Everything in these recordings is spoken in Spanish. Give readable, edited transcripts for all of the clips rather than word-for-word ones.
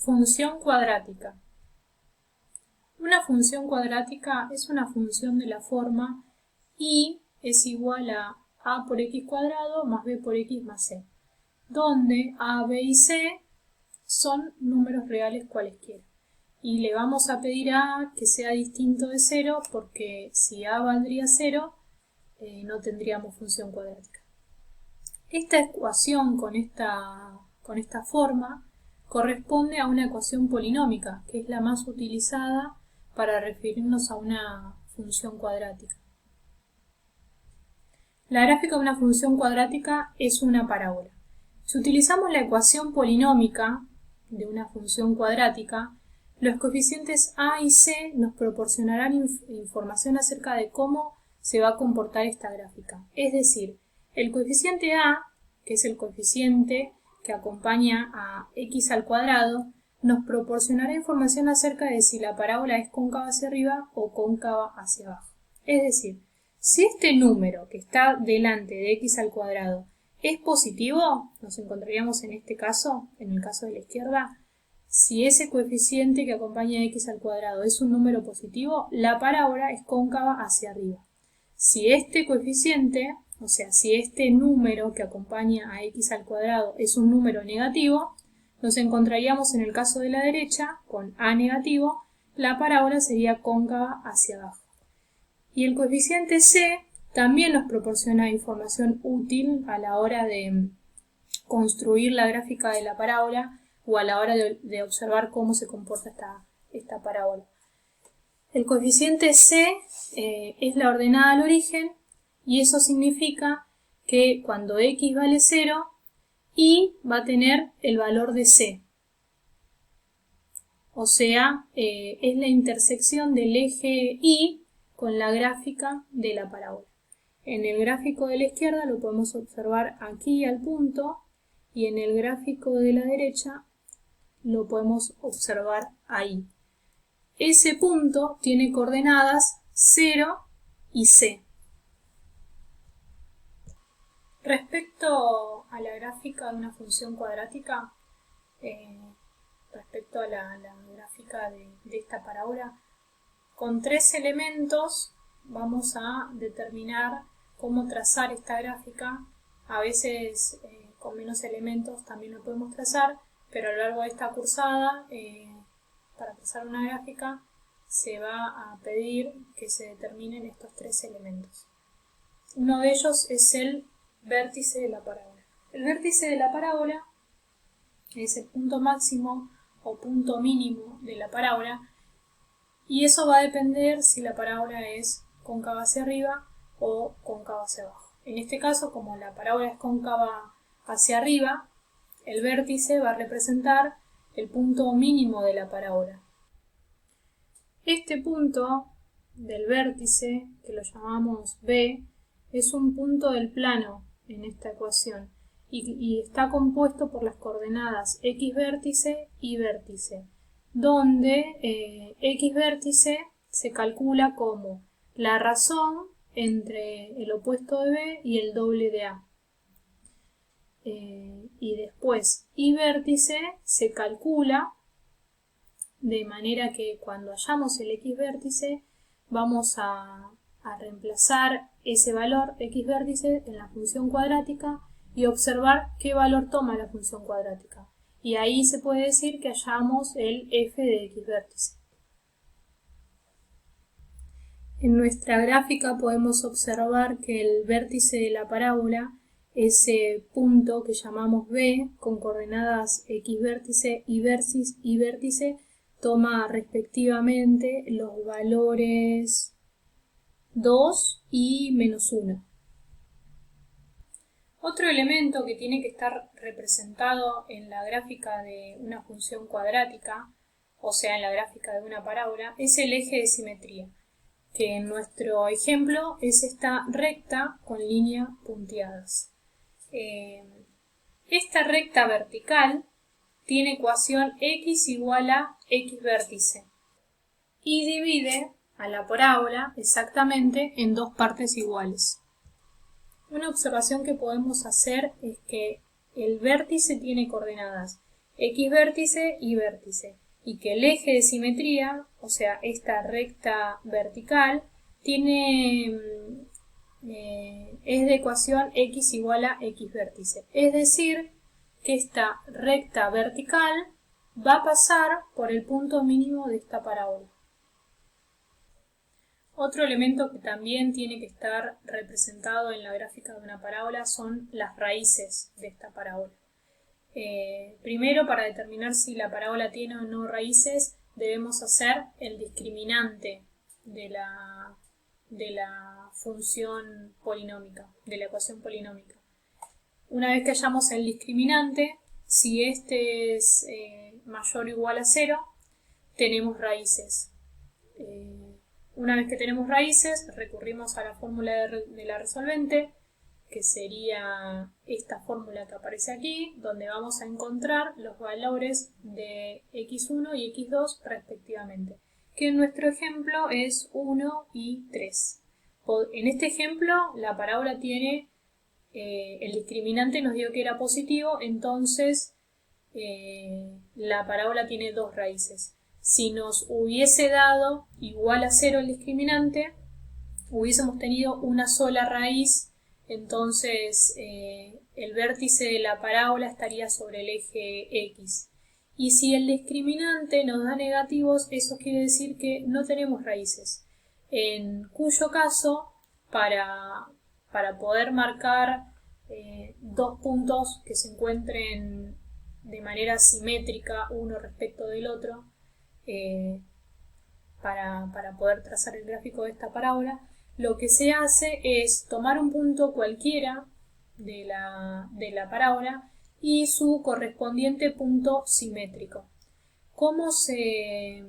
Función cuadrática. Una función cuadrática es una función de la forma y es igual a por x cuadrado más b por x más c, donde a, b y c son números reales cualesquiera. Y le vamos a pedir a a que sea distinto de 0 porque si a valdría 0, no tendríamos función cuadrática. Esta ecuación con esta forma corresponde a una ecuación polinómica, que es la más utilizada para referirnos a una función cuadrática. La gráfica de una función cuadrática es una parábola. Si utilizamos la ecuación polinómica de una función cuadrática, los coeficientes a y c nos proporcionarán información acerca de cómo se va a comportar esta gráfica. Es decir, el coeficiente a, que es el coeficiente que acompaña a x al cuadrado, nos proporcionará información acerca de si la parábola es cóncava hacia arriba o cóncava hacia abajo. Es decir, si este número que está delante de x al cuadrado es positivo, nos encontraríamos en este caso, en el caso de la izquierda, si ese coeficiente que acompaña a x al cuadrado es un número positivo, la parábola es cóncava hacia arriba. Si este coeficiente, o sea, si este número que acompaña a x al cuadrado es un número negativo, nos encontraríamos en el caso de la derecha, con a negativo, la parábola sería cóncava hacia abajo. Y el coeficiente c también nos proporciona información útil a la hora de construir la gráfica de la parábola o a la hora de observar cómo se comporta esta parábola. El coeficiente c es la ordenada al origen y eso significa que cuando x vale 0, y va a tener el valor de c. O sea, es la intersección del eje y con la gráfica de la parábola. En el gráfico de la izquierda lo podemos observar aquí al punto y en el gráfico de la derecha lo podemos observar ahí. Ese punto tiene coordenadas 0 y c. Respecto a la gráfica de una función cuadrática, respecto a la gráfica de esta parábola, con 3 elementos vamos a determinar cómo trazar esta gráfica. A veces con menos elementos también lo podemos trazar, pero a lo largo de esta cursada, para trazar una gráfica, se va a pedir que se determinen estos 3 elementos. Uno de ellos es el vértice de la parábola. El vértice de la parábola es el punto máximo o punto mínimo de la parábola y eso va a depender si la parábola es cóncava hacia arriba o cóncava hacia abajo. En este caso, como la parábola es cóncava hacia arriba, el vértice va a representar el punto mínimo de la parábola. Este punto del vértice, que lo llamamos B, es un punto del plano en esta ecuación y está compuesto por las coordenadas x vértice y vértice, donde x vértice se calcula como la razón entre el opuesto de b y el doble de a. Y después y vértice se calcula de manera que cuando hallamos el x vértice vamos a reemplazar ese valor x vértice en la función cuadrática y observar qué valor toma la función cuadrática. Y ahí se puede decir que hallamos el f de x vértice. En nuestra gráfica podemos observar que el vértice de la parábola, ese punto que llamamos B, con coordenadas x vértice y vértice, toma respectivamente los valores 2 y menos 1. Otro elemento que tiene que estar representado en la gráfica de una función cuadrática, o sea, en la gráfica de una parábola, es el eje de simetría, que en nuestro ejemplo es esta recta con líneas punteadas. Esta recta vertical tiene ecuación x igual a x vértice y divide a la parábola exactamente en dos partes iguales. Una observación que podemos hacer es que el vértice tiene coordenadas X vértice y vértice, y que el eje de simetría, o sea, esta recta vertical, es de ecuación x igual a x vértice. Es decir, que esta recta vertical va a pasar por el punto mínimo de esta parábola. Otro elemento que también tiene que estar representado en la gráfica de una parábola son las raíces de esta parábola. Primero, para determinar si la parábola tiene o no raíces, debemos hacer el discriminante de la función polinómica, de la ecuación polinómica. Una vez que hayamos el discriminante, si este es mayor o igual a 0, tenemos raíces. Una vez que tenemos raíces, recurrimos a la fórmula de la resolvente, que sería esta fórmula que aparece aquí, donde vamos a encontrar los valores de x1 y x2 respectivamente, que en nuestro ejemplo es 1 y 3. En este ejemplo, la parábola tiene, el discriminante nos dio que era positivo, entonces la parábola tiene dos raíces. Si nos hubiese dado igual a 0 el discriminante, hubiésemos tenido una sola raíz, entonces el vértice de la parábola estaría sobre el eje X. Y si el discriminante nos da negativos, eso quiere decir que no tenemos raíces, en cuyo caso, para poder marcar dos puntos que se encuentren de manera simétrica uno respecto del otro, para poder trazar el gráfico de esta parábola, lo que se hace es tomar un punto cualquiera de la parábola y su correspondiente punto simétrico. ¿Cómo se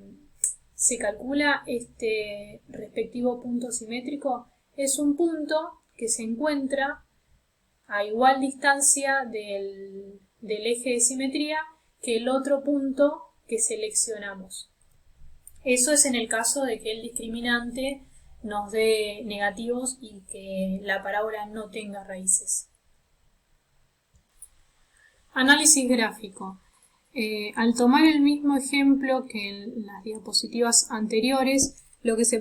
calcula este respectivo punto simétrico? Es un punto que se encuentra a igual distancia del eje de simetría que el otro punto que seleccionamos. Eso es en el caso de que el discriminante nos dé negativos y que la parábola no tenga raíces. Análisis gráfico. Al tomar el mismo ejemplo que en las diapositivas anteriores, lo que se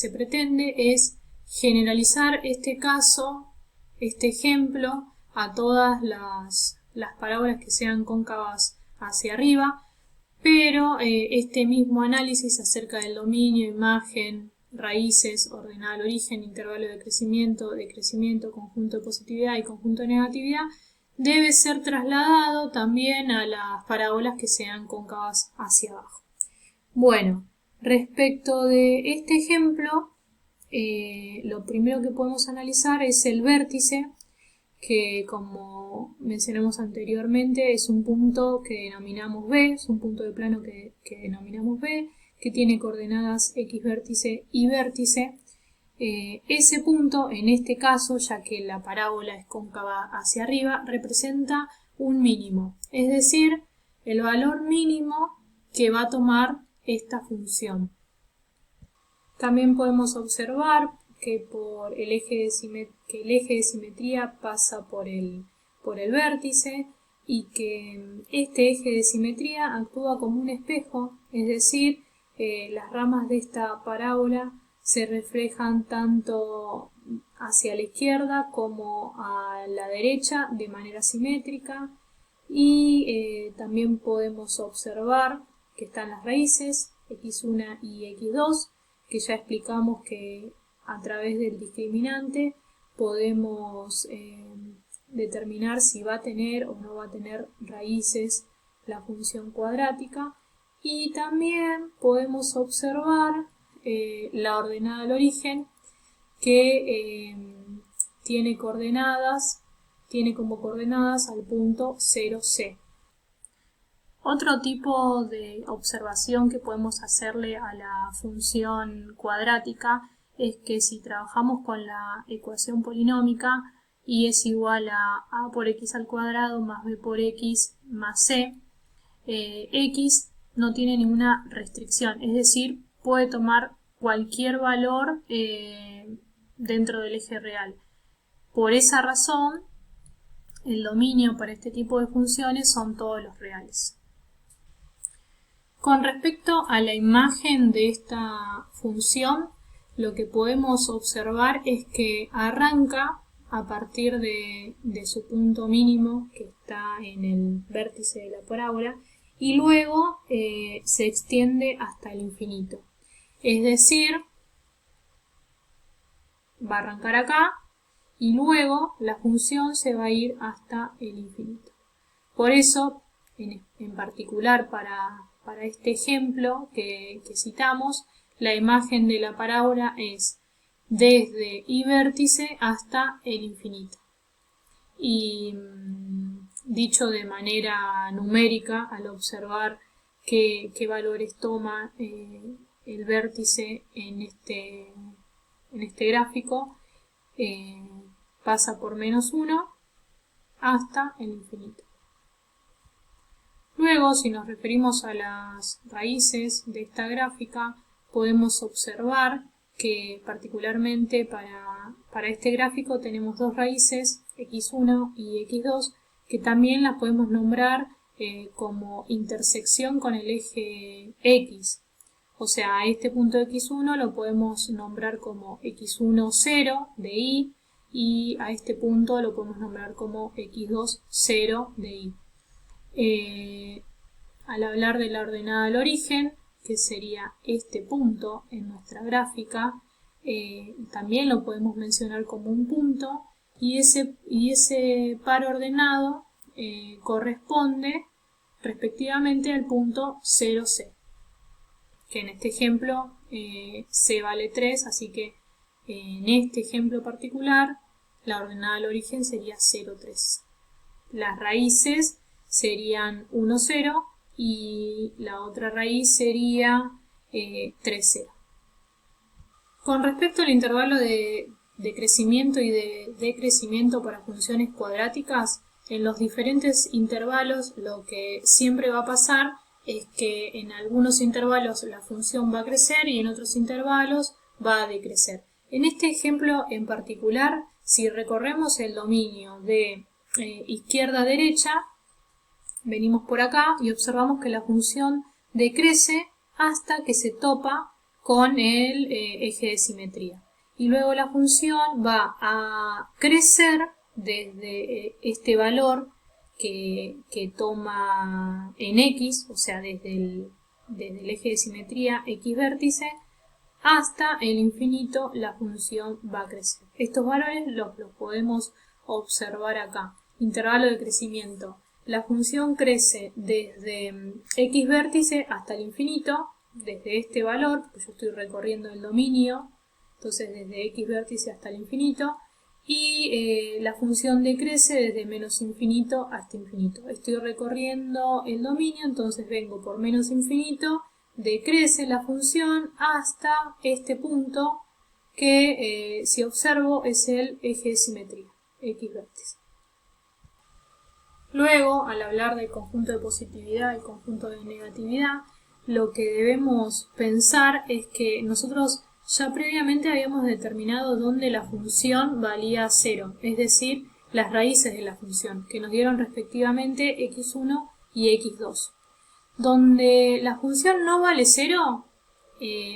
pretende es generalizar este caso, este ejemplo, a todas las parábolas que sean cóncavas hacia arriba, pero este mismo análisis acerca del dominio, imagen, raíces, ordenada al origen, intervalo de crecimiento, conjunto de positividad y conjunto de negatividad, debe ser trasladado también a las parábolas que sean cóncavas hacia abajo. Bueno, respecto de este ejemplo, lo primero que podemos analizar es el vértice, que como mencionamos anteriormente es un punto que denominamos B, es un punto de plano que denominamos B, que tiene coordenadas X vértice y vértice. Ese punto, en este caso, ya que la parábola es cóncava hacia arriba, representa un mínimo, es decir, el valor mínimo que va a tomar esta función. También podemos observar que el eje de simetría pasa por el vértice y que este eje de simetría actúa como un espejo, es decir, las ramas de esta parábola se reflejan tanto hacia la izquierda como a la derecha de manera simétrica, y también podemos observar que están las raíces x1 y x2, que ya explicamos que a través del discriminante podemos determinar si va a tener o no va a tener raíces la función cuadrática, y también podemos observar la ordenada al origen, que tiene como coordenadas al punto 0C. Otro tipo de observación que podemos hacerle a la función cuadrática es que si trabajamos con la ecuación polinómica y es igual a por x al cuadrado más b por x más c, x no tiene ninguna restricción, es decir, puede tomar cualquier valor dentro del eje real. Por esa razón, el dominio para este tipo de funciones son todos los reales. Con respecto a la imagen de esta función, lo que podemos observar es que arranca a partir de su punto mínimo, que está en el vértice de la parábola, y luego se extiende hasta el infinito. Es decir, va a arrancar acá y luego la función se va a ir hasta el infinito. Por eso, en particular para este ejemplo que citamos, la imagen de la parábola es desde y vértice hasta el infinito. Y dicho de manera numérica, al observar qué valores toma el vértice en este gráfico, pasa por -1 hasta el infinito. Luego, si nos referimos a las raíces de esta gráfica, podemos observar que particularmente para este gráfico tenemos dos raíces, x1 y x2, que también las podemos nombrar como intersección con el eje x. O sea, a este punto x1 lo podemos nombrar como x1, 0 de y, y a este punto lo podemos nombrar como x2, 0 de y. Al hablar de la ordenada al origen, que sería este punto en nuestra gráfica, también lo podemos mencionar como un punto, y ese par ordenado corresponde respectivamente al punto 0C, que en este ejemplo C vale 3, así que en este ejemplo particular la ordenada al origen sería 0, 3. Las raíces serían 1, 0 y la otra raíz sería 3, 0. Con respecto al intervalo de crecimiento y de decrecimiento para funciones cuadráticas, en los diferentes intervalos lo que siempre va a pasar es que en algunos intervalos la función va a crecer y en otros intervalos va a decrecer. En este ejemplo en particular, si recorremos el dominio de izquierda a derecha, venimos por acá y observamos que la función decrece hasta que se topa con el eje de simetría. Y luego la función va a crecer desde este valor que toma en x, o sea, desde el eje de simetría x vértice, hasta el infinito la función va a crecer. Estos valores los podemos observar acá. Intervalo de crecimiento. La función crece desde x vértice hasta el infinito, desde este valor, porque yo estoy recorriendo el dominio, entonces desde x vértice hasta el infinito, y la función decrece desde menos infinito hasta infinito. Estoy recorriendo el dominio, entonces vengo por menos infinito, decrece la función hasta este punto que, si observo, es el eje de simetría, x vértice. Luego, al hablar del conjunto de positividad y conjunto de negatividad, lo que debemos pensar es que nosotros ya previamente habíamos determinado dónde la función valía 0, es decir, las raíces de la función, que nos dieron respectivamente x1 y x2. Donde la función no vale 0,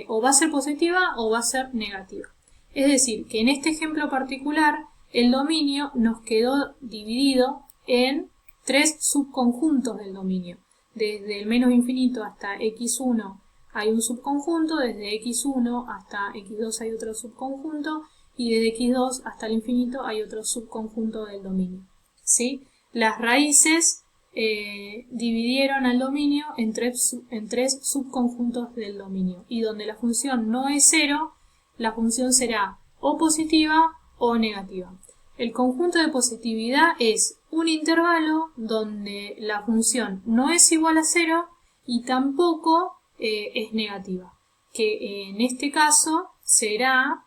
o va a ser positiva o va a ser negativa. Es decir, que en este ejemplo particular, el dominio nos quedó dividido en tres subconjuntos del dominio. Desde el menos infinito hasta x1 hay un subconjunto, desde x1 hasta x2 hay otro subconjunto, y desde x2 hasta el infinito hay otro subconjunto del dominio. ¿Sí? Las raíces dividieron al dominio en tres subconjuntos del dominio, y donde la función no es 0, la función será o positiva o negativa. El conjunto de positividad es un intervalo donde la función no es igual a 0 y tampoco es negativa, que en este caso será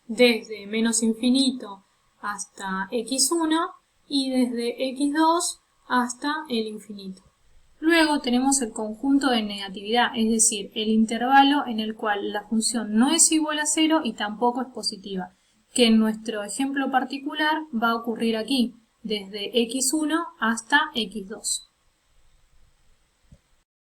desde menos infinito hasta x1 y desde x2 hasta el infinito. Luego tenemos el conjunto de negatividad, es decir, el intervalo en el cual la función no es igual a 0 y tampoco es positiva, que en nuestro ejemplo particular va a ocurrir aquí, desde x1 hasta x2.